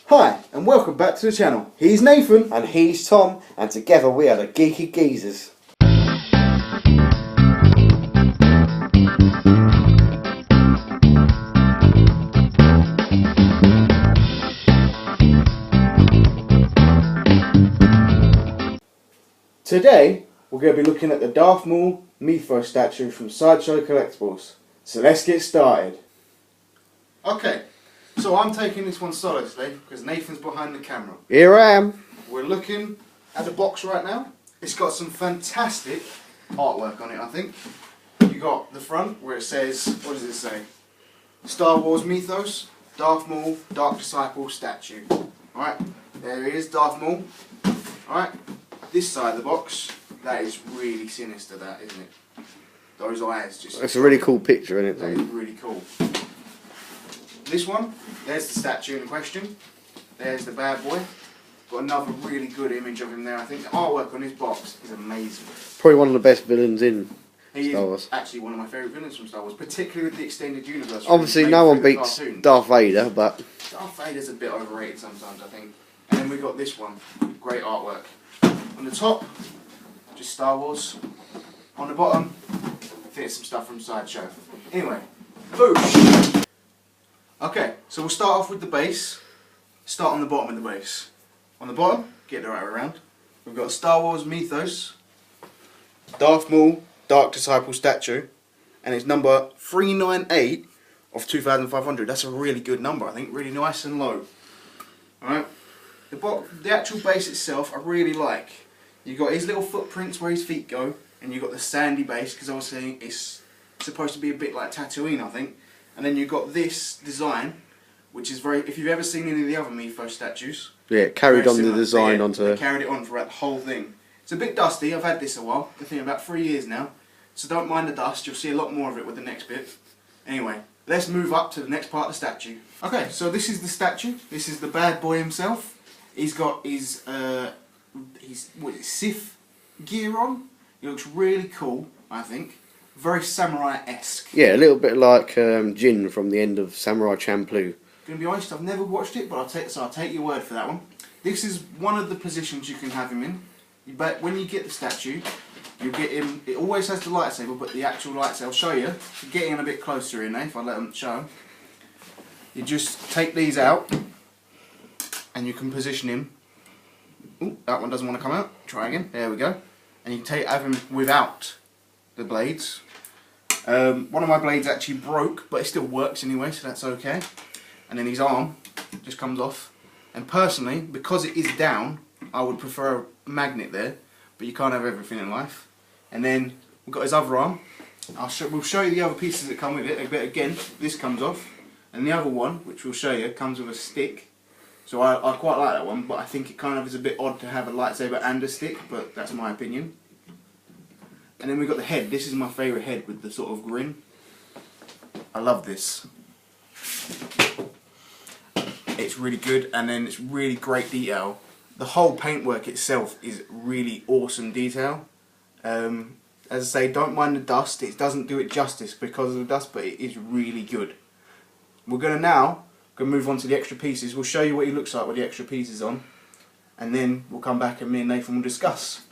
Hi, and welcome back to the channel. He's Nathan. And he's Tom, and together we are the Geeky Geezers. Today, we're going to be looking at the Darth Maul Mythos statue from Sideshow Collectibles. So let's get started. Okay, so I'm taking this one solo today because Nathan's behind the camera. Here I am. We're looking at the box right now. It's got some fantastic artwork on it, I think. You got the front where it says, what does it say? Star Wars Mythos, Darth Maul, Dark Disciple statue. Alright, there he is, Darth Maul. Alright, this side of the box, that is really sinister, that, isn't it? Those eyes just... It's a really cool picture, isn't it? That is really cool. This one, there's the statue in question. There's the bad boy. Got another really good image of him there. I think the artwork on this box is amazing. Probably one of the best villains in Star Wars. He is actually one of my favourite villains from Star Wars, particularly with the extended universe. Obviously, no one beats Darth Vader, but... Darth Vader's a bit overrated sometimes, I think. And then we got this one. Great artwork. On the top, just Star Wars. On the bottom, I think it's some stuff from Sideshow. Anyway, boosh! Okay, so we'll start off with the base. Start on the bottom of the base. On the bottom, get the right way around. We've got Star Wars Mythos, Darth Maul, Dark Disciple statue, and it's number 398 of 2,500. That's a really good number, I think. Really nice and low. Alright. The actual base itself, I really like. You've got his little footprints where his feet go, and you've got the sandy base, because I was saying it's supposed to be a bit like Tatooine, I think. And then you've got this design, which is very... If you've ever seen any of the other Mythos statues... Yeah, it carried on the design onto... They carried it on throughout the whole thing. It's a bit dusty, I've had this a while. I think about 3 years now. So don't mind the dust, you'll see a lot more of it with the next bit. Anyway, let's move up to the next part of the statue. Okay, so this is the statue. This is the bad boy himself. He's got his Sith gear on. He looks really cool, I think. Very samurai-esque. Yeah, a little bit like Jin from the end of Samurai Champloo. Gonna be honest, I've never watched it, but I'll take your word for that one. This is one of the positions you can have him in. But when you get the statue, you get him. It always has the lightsaber, but the actual lightsaber. I'll show you. Getting in a bit closer in, if I let them show. You just take these out, and you can position him. Ooh, that one doesn't want to come out. Try again. There we go. And you can have him without the blades. One of my blades actually broke, but it still works anyway, so that's okay. And then his arm just comes off. And personally, because it is down, I would prefer a magnet there, but you can't have everything in life. And then we've got his other arm. We'll show you the other pieces that come with it. But again, this comes off, and the other one, which we'll show you, comes with a stick. So I quite like that one, but I think it kind of is a bit odd to have a lightsaber and a stick, but that's my opinion. And then we've got the head. This is my favourite head with the sort of grin. I love this. It's really good, and then it's really great detail. The whole paintwork itself is really awesome detail. As I say, don't mind the dust. It doesn't do it justice because of the dust, but it is really good. We're going to now move on to the extra pieces. We'll show you what he looks like with the extra pieces on, and then we'll come back and me and Nathan will discuss.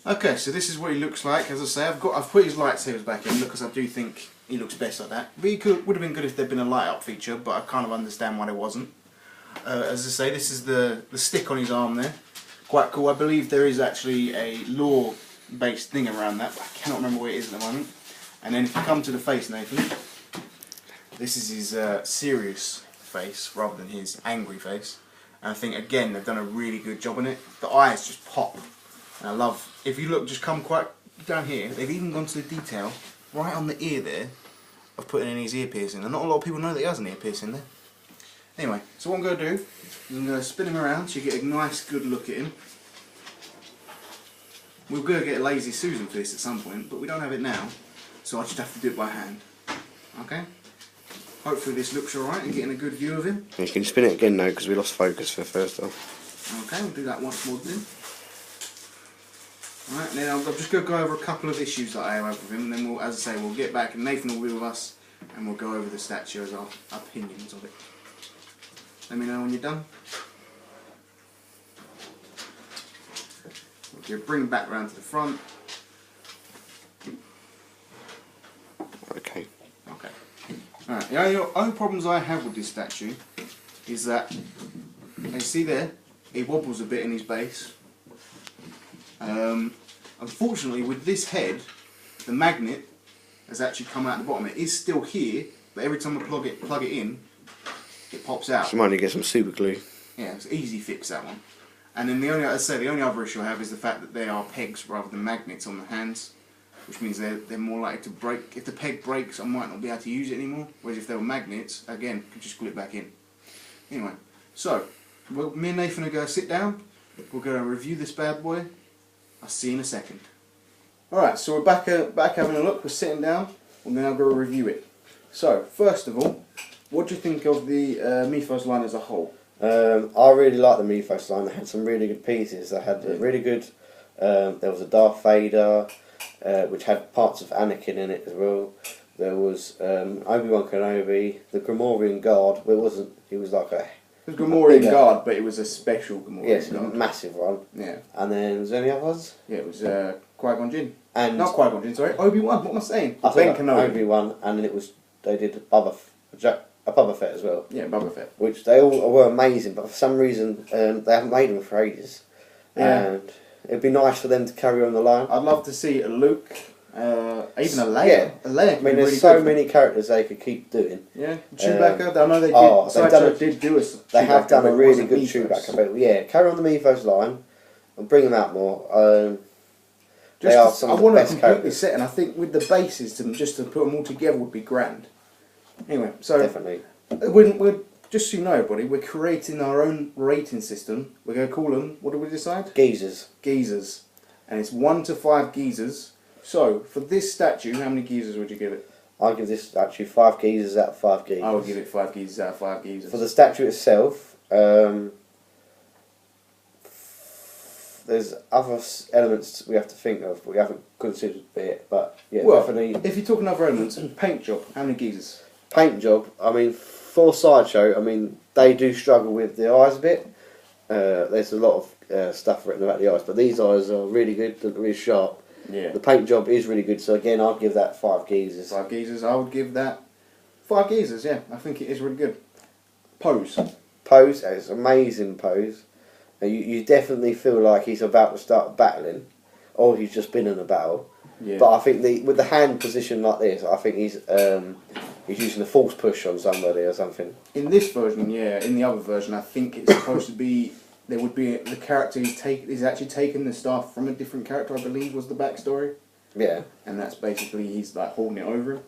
Okay, so this is what he looks like. As I say, I've put his lightsabers back in because I do think he looks best like that. Would have been good if there'd been a light up feature, but I kind of understand why there wasn't. As I say, this is the stick on his arm there. Quite cool. I believe there is actually a lore-based thing around that, but I cannot remember where it is at the moment. And then if you come to the face, Nathan, this is his serious face rather than his angry face. And I think again they've done a really good job on it. The eyes just pop. And I love, if you look, just come quite down here, they've even gone to the detail right on the ear there of putting in his ear piercing. And not a lot of people know that he has an ear piercing there. Anyway, so what I'm going to do is I'm going to spin him around so you get a nice good look at him. We're going to get a Lazy Susan for this at some point, but we don't have it now, so I just have to do it by hand. Okay? Hopefully this looks alright and getting a good view of him. You can spin it again now because we lost focus for the first time. Okay, we'll do that once more then. Right, now I'm just going to go over a couple of issues that I have with him, and then we'll, as I say, we'll get back and Nathan will be with us and we'll go over the statue as our opinions of it. Let me know when you're done. Okay, bring it back round to the front. Okay. Okay. Alright, the only problems I have with this statue is that, you see there, he wobbles a bit in his base. Unfortunately, with this head, the magnet has actually come out the bottom. It is still here, but every time I plug it in, it pops out. So might need to get some super glue. Yeah, it's easy fix, that one. And then the only other issue I have is the fact that they are pegs rather than magnets on the hands, which means they're more likely to break. If the peg breaks, I might not be able to use it anymore. Whereas if they were magnets, again, you could just glue it back in. Anyway, so me and Nathan are going to sit down. We're going to review this bad boy. I'll see you in a second. Alright, so we're back having a look, we're sitting down, we're now going to review it. So, first of all, what do you think of the Mythos line as a whole? I really like the Mythos line. They had some really good pieces. They had a really good, there was a Darth Vader, which had parts of Anakin in it as well. There was Obi-Wan Kenobi, the Gamorrean Guard, well, he was like a... It was Gamorrean Guard, but it was a special Gamorrean Yes, Guard. a massive one. Yeah. And then, was there any others? Yeah, it was Qui-Gon Jinn. And not Qui-Gon Jinn, sorry, Obi-Wan, what am I saying? I Ben think Kenobi. Obi-Wan, and then they did a Boba Fett as well. Yeah, Boba Fett. Which they all were amazing, but for some reason they haven't made them for ages. Yeah. And it'd be nice for them to carry on the line. I'd love to see a Luke, even a Leia. Yeah. A Leia. I mean, there's so many characters they could keep doing. Yeah, Chewbacca. I know they did. Sideshow did do us. They have done a really good Chewbacca. But yeah, carry on the Mythos line and bring them out more. They are some of the best characters. Set, and I think with the bases, just to put them all together would be grand. Anyway, so definitely. We're just so you know, everybody, we're creating our own rating system. We're going to call them. What do we decide? Geezers. Geezers, and it's 1 to 5 geezers. So for this statue, how many geezers would you give it? I'll give this statue 5 geezers out of 5 geezers. I would give it 5 geezers out of 5 geezers. For the statue itself, there's other elements we have to think of. We haven't considered it, but yeah, well, definitely. If you're talking other elements, paint job, how many geezers? Paint job, I mean, for Sideshow, I mean, they do struggle with the eyes a bit. There's a lot of stuff written about the eyes, but these eyes are really good, they're really sharp. Yeah. The paint job is really good, so again, I'd give that 5 geezers. 5 geezers, I would give that 5 geezers, yeah. I think it is really good. Pose. Pose, it's an amazing pose. You definitely feel like he's about to start battling, or he's just been in a battle. Yeah. But I think with the hand position like this, I think he's using a false push on somebody or something. In this version, yeah. In the other version, I think it's supposed to be there would be the character he's actually taken the staff from a different character. I believe was the backstory. Yeah. And that's basically he's like holding it over him.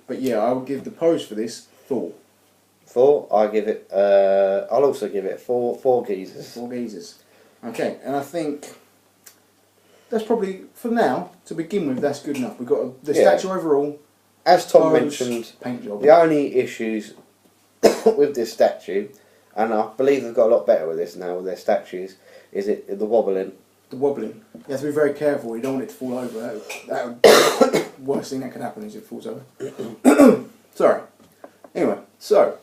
But yeah, I would give the pose for this 4. 4. I give it. I'll also give it 4 geezers. 4 geezers. Okay, and I think that's probably for now to begin with. That's good enough. We've got the statue overall. As Tom pose, mentioned, paint job. the only issues with this statue, and I believe they've got a lot better with this now with their statues, is the wobbling. The wobbling. You have to be very careful. You don't want it to fall over. That would worst thing that can happen is it falls over. Sorry. Anyway, so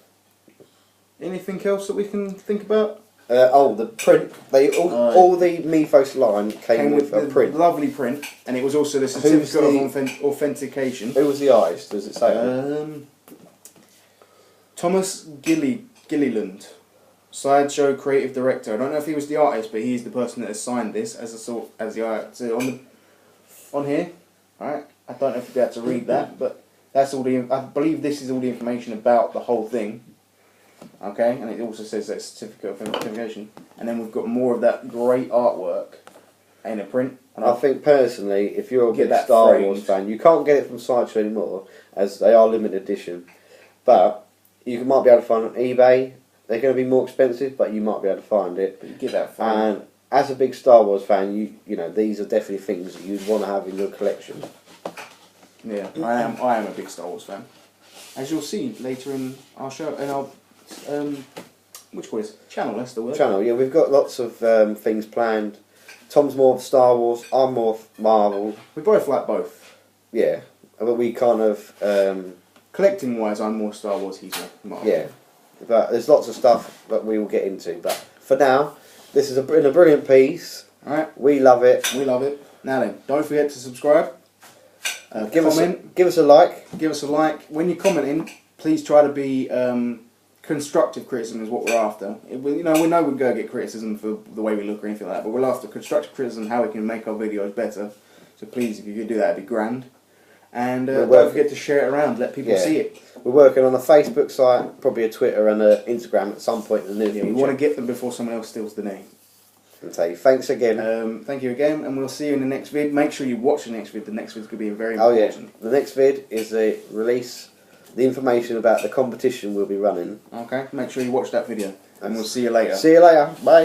anything else that we can think about? The print. All the Mythos line came with a print. Lovely print, and it was also the certificate of authentication. Who was the artist? Does it say? Thomas Gilliland, Sideshow creative director. I don't know if he was the artist, but he's the person that has signed this as the art. So on here, right? I don't know if you'll be able to read that, but that's all I believe this is all the information about the whole thing. Okay, and it also says that certificate of authentication, and then we've got more of that great artwork in a print. And I think personally, if you're a big that Star framed. Wars fan, you can't get it from Sideshow anymore, as they are limited edition. But you might be able to find it on eBay. They're going to be more expensive, but you might be able to find it. But you get that framed. And as a big Star Wars fan, you know these are definitely things that you'd want to have in your collection. Yeah, I am a big Star Wars fan, as you'll see later in our show, in our which was channel. That's the word. Channel, yeah, we've got lots of things planned Tom's more of Star Wars. I'm more of Marvel. We both like both. Yeah, but we kind of collecting wise, I'm more Star Wars. He's more Marvel. Yeah, but there's lots of stuff that we will get into. But for now, this has been a brilliant piece. All right, we love it. We love it. Now then, don't forget to subscribe. Give us a like. Give us a like. When you're commenting, please try to be constructive criticism is what we're after. We know we're going to get criticism for the way we look or anything like that, but we're after constructive criticism how we can make our videos better. So please, if you could do that, it'd be grand. And don't forget to share it around, let people see it. We're working on a Facebook site, probably a Twitter and an Instagram at some point in the near future. We want to get them before someone else steals the name. And say thanks again. Thank you again, and we'll see you in the next vid. Make sure you watch the next vid. The next vid's going to be very important. The next vid is the release, the information about the competition we'll be running. Okay, make sure you watch that video, and we'll see you later. See you later. Bye.